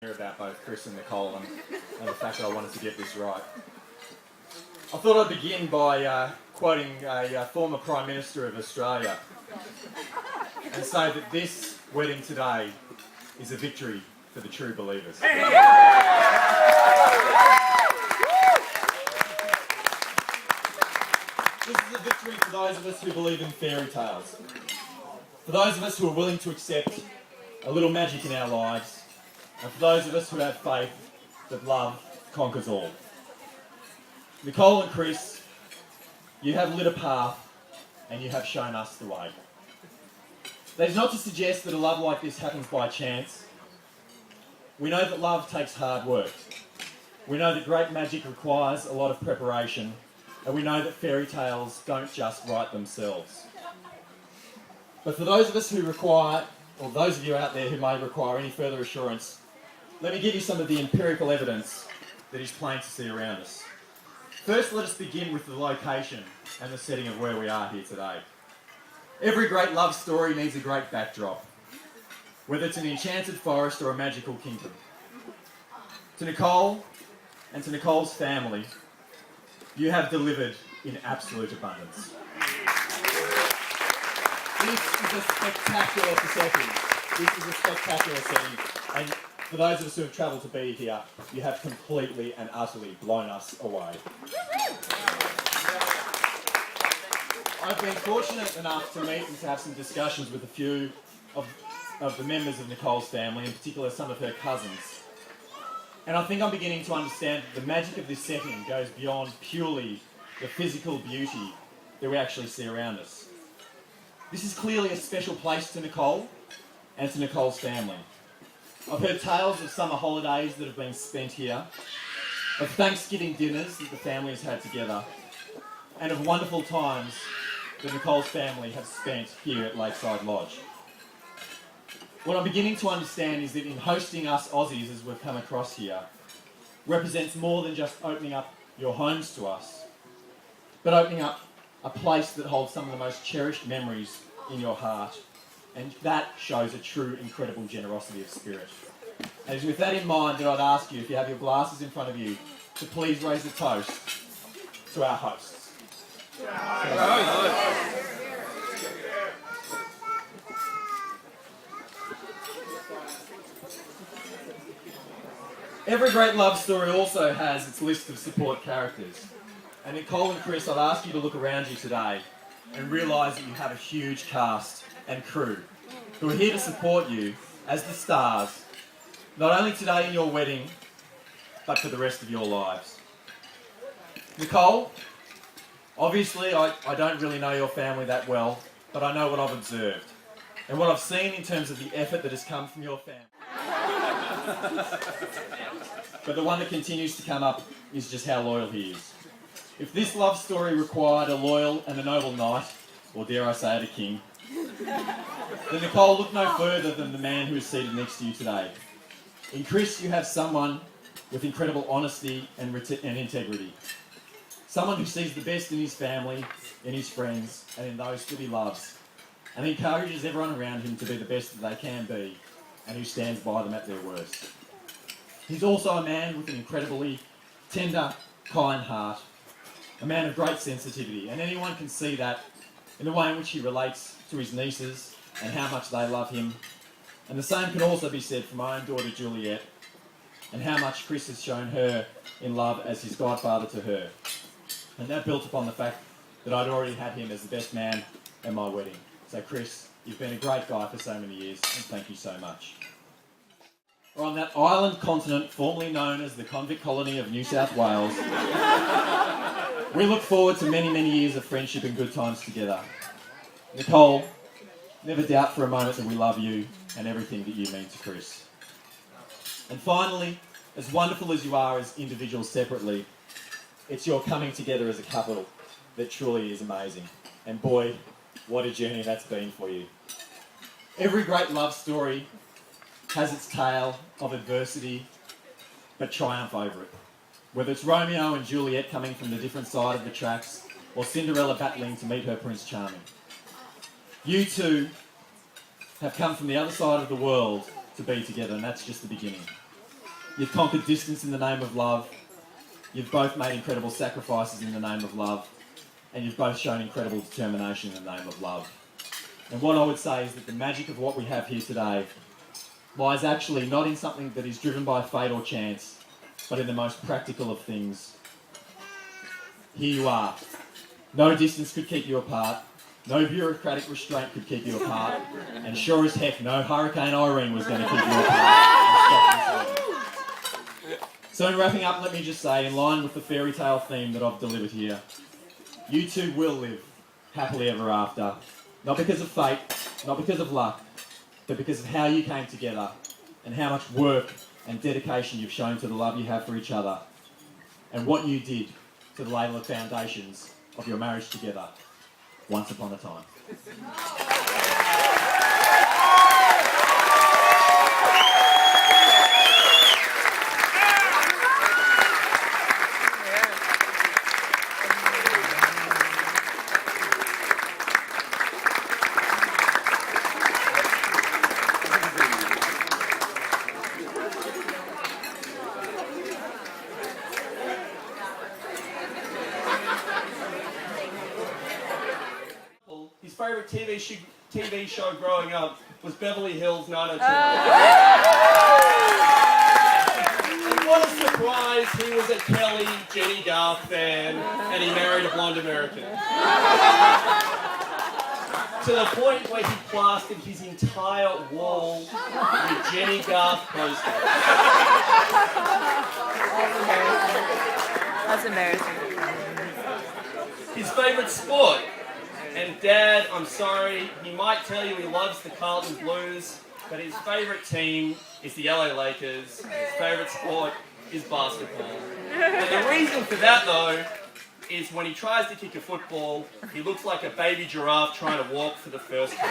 About both Chris and Nicole and the fact that I wanted to get this right. I thought I'd begin by quoting a former Prime Minister of Australia and say that this wedding today is a victory for the true believers. This is a victory for those of us who believe in fairy tales, for those of us who are willing to accept a little magic in our lives, and for those of us who have faith that love conquers all. Nicole and Chris, you have lit a path and you have shown us the way. That is not to suggest that a love like this happens by chance. We know that love takes hard work. We know that great magic requires a lot of preparation, and we know that fairy tales don't just write themselves. But for those of us who require, or those of you out there who may require any further assurance, let me give you some of the empirical evidence that is plain to see around us. First, let us begin with the location and the setting of where we are here today. Every great love story needs a great backdrop, whether it's an enchanted forest or a magical kingdom. To Nicole and to Nicole's family, you have delivered in absolute abundance. This is a spectacular setting. And for those of us who have travelled to be here, you have completely and utterly blown us away. I've been fortunate enough to meet and to have some discussions with a few of the members of Nicole's family, in particular some of her cousins. And I think I'm beginning to understand that the magic of this setting goes beyond purely the physical beauty that we actually see around us. This is clearly a special place to Nicole and to Nicole's family. I've heard tales of summer holidays that have been spent here, of Thanksgiving dinners that the family has had together, and of wonderful times that Nicole's family have spent here at Lakeside Lodge. What I'm beginning to understand is that in hosting us Aussies as we've come across here represents more than just opening up your homes to us, but opening up a place that holds some of the most cherished memories in your heart. And that shows a true, incredible generosity of spirit. And it's with that in mind that I'd ask you, if you have your glasses in front of you, to please raise a toast to our hosts. Every great love story also has its list of support characters. And Nicole and Chris, I'd ask you to look around you today and realise that you have a huge cast and crew who are here to support you as the stars, not only today in your wedding, but for the rest of your lives. Nicole, obviously I don't really know your family that well, but I know what I've observed and what I've seen in terms of the effort that has come from your family. But the one that continues to come up is just how loyal he is. If this love story required a loyal and a noble knight, or dare I say it, a king, then Nicole, look no further than the man who is seated next to you today. In Chris, you have someone with incredible honesty and integrity. Someone who sees the best in his family, in his friends, and in those that he loves, and encourages everyone around him to be the best that they can be, and who stands by them at their worst. He's also a man with an incredibly tender, kind heart, a man of great sensitivity, and anyone can see that in the way in which he relates to his nieces and how much they love him. And the same can also be said for my own daughter Juliet, and how much Chris has shown her in love as his godfather to her. And that built upon the fact that I'd already had him as the best man at my wedding. So Chris, you've been a great guy for so many years, and thank you so much. We're on that island continent formerly known as the convict colony of New South Wales. We look forward to many, many years of friendship and good times together. Nicole, never doubt for a moment that we love you and everything that you mean to Chris. And finally, as wonderful as you are as individuals separately, it's your coming together as a couple that truly is amazing. And boy, what a journey that's been for you. Every great love story has its tale of adversity, but triumph over it. Whether it's Romeo and Juliet coming from the different side of the tracks, or Cinderella battling to meet her Prince Charming. You two have come from the other side of the world to be together, and that's just the beginning. You've conquered distance in the name of love. You've both made incredible sacrifices in the name of love. And you've both shown incredible determination in the name of love. And what I would say is that the magic of what we have here today lies actually not in something that is driven by fate or chance, but in the most practical of things. Here you are. No distance could keep you apart. No bureaucratic restraint could keep you apart. And sure as heck, no Hurricane Irene was going to keep you apart. So in wrapping up, let me just say, in line with the fairy tale theme that I've delivered here, you two will live happily ever after. Not because of fate, not because of luck, but because of how you came together and how much work and dedication you've shown to the love you have for each other and what you did to lay the foundations of your marriage together once upon a time. His favourite TV show growing up was Beverly Hills 90210. And what a surprise, he was a Kelly, Jenny Garth fan, and he married a blonde American. To the point where he plastered his entire wall with Jenny Garth posters. That's embarrassing. His favourite sport. And Dad, I'm sorry, he might tell you he loves the Carlton Blues, but his favourite team is the LA Lakers. His favourite sport is basketball. And the reason for that, though, is when he tries to kick a football, he looks like a baby giraffe trying to walk for the first time.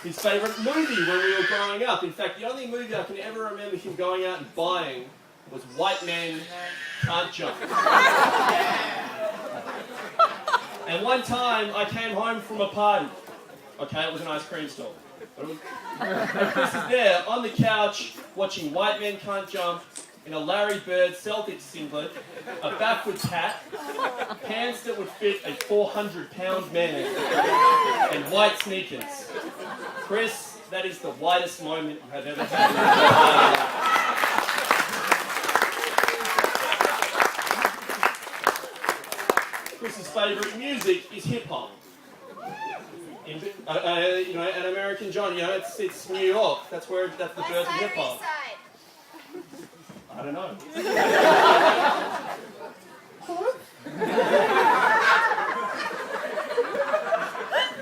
His favourite movie when we were growing up. In fact, the only movie I can ever remember him going out and buying was White Men Can't Jump. And one time I came home from a party. Okay, it was an ice cream stall. And Chris is there on the couch watching White Men Can't Jump in a Larry Bird Celtics singlet, a backwards hat, pants that would fit a 400-pound man, and white sneakers. Chris, that is the whitest moment you have ever had in your life. Chris's favourite music is hip hop. An American genre. It's New York. That's the birth of hip hop. I don't know.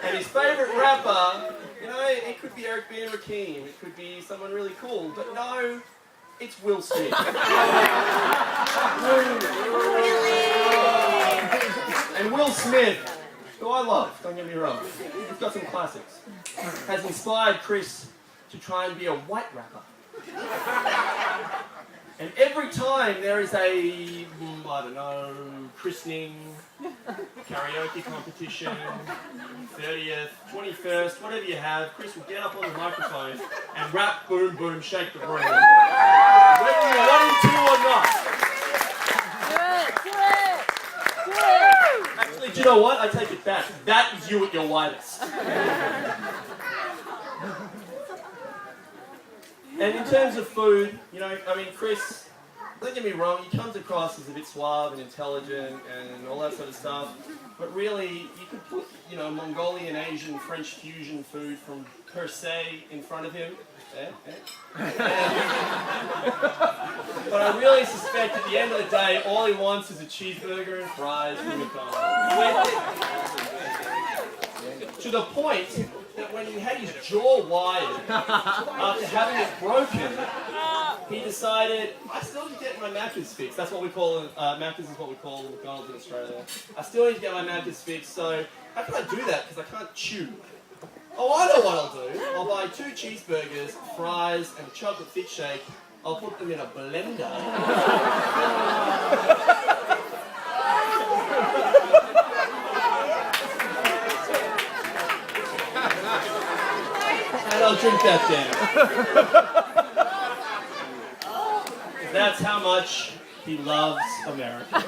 And his favourite rapper, it could be Eric B. and Rakim. It could be someone really cool, but no, it's Will Smith. And Will Smith, who I love, don't get me wrong, he's got some classics, has inspired Chris to try and be a white rapper. And every time there is a, christening, karaoke competition, 30th, 21st, whatever you have, Chris will get up on the microphone and rap, boom, boom, shake the room. Whether you want him to or not. Actually, do you know what? I take it back. That is you at your whitest. And in terms of food, Chris, don't get me wrong, he comes across as a bit suave and intelligent and all that sort of stuff. But really, you could put, Mongolian, Asian, French fusion food from per se in front of him. But I really suspect at the end of the day, all he wants is a cheeseburger and fries from McDonald's. To the point that when he had his jaw wired after having it broken, he decided, I still need to get my Macca's fixed. That's what we call, Macca's is what we call McDonald's in Australia. I still need to get my Macca's fixed, so how can I do that? Because I can't chew. Oh, I know what I'll do. I'll buy 2 cheeseburgers, fries, and a chocolate thick shake. I'll put them in a blender. and I'll drink that down. That's how much he loves America.